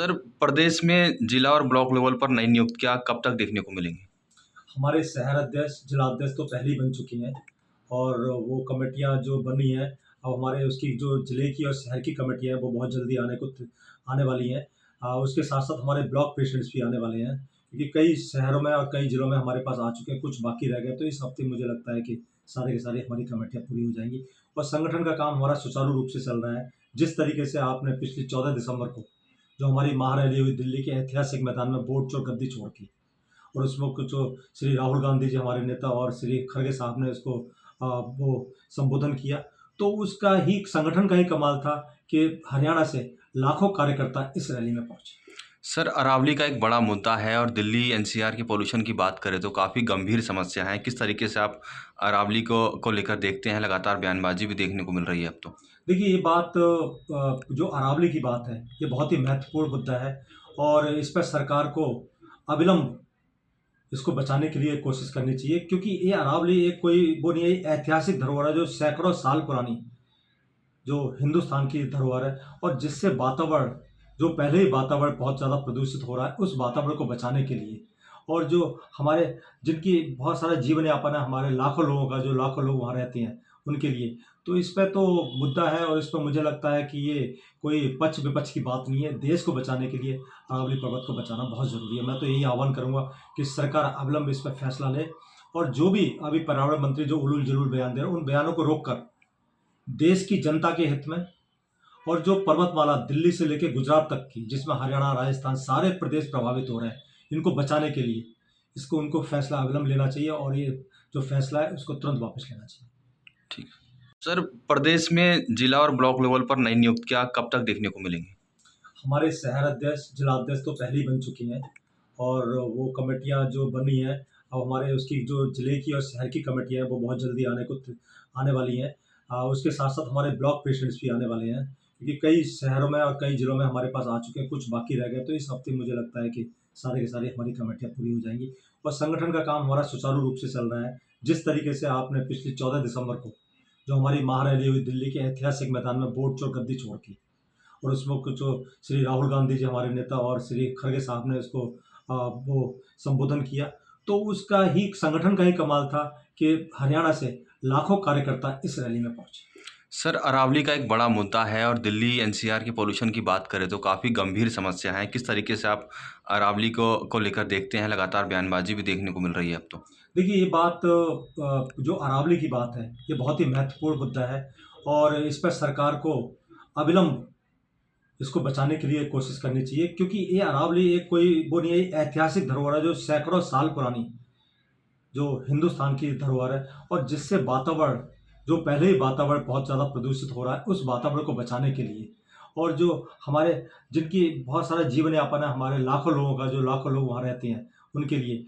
Sir, प्रदेश में जिला और ब्लॉक लेवल पर नई नियुक्तियाँ कब तक देखने को मिलेंगी? हमारे शहर अध्यक्ष, जिला अध्यक्ष तो पहले ही बन चुकी हैं और वो कमेटियाँ जो बनी हैं, अब हमारे उसकी जो जिले की और शहर की कमेटियाँ हैं, वो बहुत जल्दी आने वाली हैं। उसके साथ-साथ हमारे ब्लॉक प्रेसिडेंट्स भी आने वाले हैं, क्योंकि कई शहरों में और कई जिलों में हमारे पास आ चुके हैं, कुछ बाकी रह गए, तो इस हफ्ते मुझे लगता है कि सारे के सारे हमारी कमेटियाँ पूरी हो जाएँगी और संगठन का काम हमारा सुचारू रूप से चल रहा है। जिस तरीके से आपने पिछली 14 दिसंबर को, जो हमारी महारैली हुई दिल्ली के ऐतिहासिक मैदान में बोर्ड चोर गद्दी छोड़ के, और उसमें कुछ जो श्री राहुल गांधी जी हमारे नेता और श्री खड़गे साहब ने उसको वो संबोधन किया, तो उसका ही संगठन का ही कमाल था कि हरियाणा से लाखों कार्यकर्ता इस रैली में पहुंचे। सर, अरावली का एक बड़ा मुद्दा है और दिल्ली एनसीआर की पॉल्यूशन की बात करें तो काफ़ी गंभीर समस्या है। किस तरीके से आप अरावली को लेकर देखते हैं? लगातार बयानबाजी भी देखने को मिल रही है अब तो। देखिए, ये बात जो अरावली की बात है, ये बहुत ही महत्वपूर्ण मुद्दा है और इस पर सरकार को अविलंब इसको बचाने के लिए कोशिश करनी चाहिए, क्योंकि ये अरावली एक कोई वो नहीं है, ऐतिहासिक धरोहर है जो सैकड़ों साल पुरानी, जो हिंदुस्तान की धरोहर है और जिससे वातावरण, जो पहले ही वातावरण बहुत ज़्यादा प्रदूषित हो रहा है, उस वातावरण को बचाने के लिए और जो हमारे जिनकी बहुत सारा जीवन यापन है, हमारे लाखों लोगों का, जो लाखों लोग वहाँ रहते हैं, उनके लिए। तो इस पे तो मुद्दा है और इस पे मुझे लगता है कि ये कोई पक्ष-विपक्ष की बात नहीं है। देश को बचाने के लिए अरावली पर्वत को बचाना बहुत ज़रूरी है। मैं तो यही आह्वान करूँगा कि सरकार अविलंब इस पे फैसला ले और जो भी अभी पर्यावरण मंत्री जो उलूल-जुलूल बयान दे रहे हैं, उन बयानों को रोक कर देश की जनता के हित में और जो पर्वतमाला दिल्ली से लेके गुजरात तक की, जिसमें हरियाणा, राजस्थान सारे प्रदेश प्रभावित हो रहे हैं, इनको बचाने के लिए इसको उनको फैसला अविलंब लेना चाहिए और ये जो फैसला है उसको तुरंत वापस लेना चाहिए। ठीक है। सर, प्रदेश में जिला और ब्लॉक लेवल पर नई नियुक्तियाँ कब तक देखने को मिलेंगी? हमारे शहर अध्यक्ष, जिला अध्यक्ष तो पहले ही बन चुकी हैं और वो कमेटियाँ जो बनी हैं, अब हमारे उसकी जो जिले की और शहर की कमेटियाँ हैं, वो बहुत जल्दी आने वाली हैं। उसके साथ-साथ हमारे ब्लॉक प्रेसिडेंट्स भी आने वाले हैं, क्योंकि कई शहरों में और कई जिलों में हमारे पास आ चुके हैं, कुछ बाकी रह गए, तो इस हफ्ते मुझे लगता है कि सारे के सारे हमारी कमेटियाँ पूरी हो जाएँगी और संगठन का काम हमारा सुचारू रूप से चल रहा है। जिस तरीके से आपने पिछली 14 दिसंबर को, जो हमारी महारैली हुई दिल्ली के ऐतिहासिक मैदान में बोर्ड चोर गद्दी छोड़ के, और उसमें कुछ जो श्री राहुल गांधी जी हमारे नेता और श्री खड़गे साहब ने उसको वो संबोधन किया, तो उसका ही संगठन का ही कमाल था कि हरियाणा से लाखों कार्यकर्ता इस रैली में पहुंचे। सर, अरावली का एक बड़ा मुद्दा है और दिल्ली एनसीआर की पॉल्यूशन की बात करें तो काफ़ी गंभीर समस्या है। किस तरीके से आप अरावली को लेकर देखते हैं? लगातार बयानबाजी भी देखने को मिल रही है अब तो। देखिए, ये बात जो अरावली की बात है, ये बहुत ही महत्वपूर्ण मुद्दा है और इस पर सरकार को अविलंब इसको बचाने के लिए कोशिश करनी चाहिए, क्योंकि ये अरावली एक कोई वो नहीं है, ऐतिहासिक धरोहर है जो सैकड़ों साल पुरानी, जो हिंदुस्तान की धरोहर है और जिससे वातावरण, जो पहले ही वातावरण बहुत ज़्यादा प्रदूषित हो रहा है, उस वातावरण को बचाने के लिए और जो हमारे जिनकी बहुत सारा जीवन यापन है, हमारे लाखों लोगों का, जो लाखों लोग वहाँ रहते हैं, उनके लिए।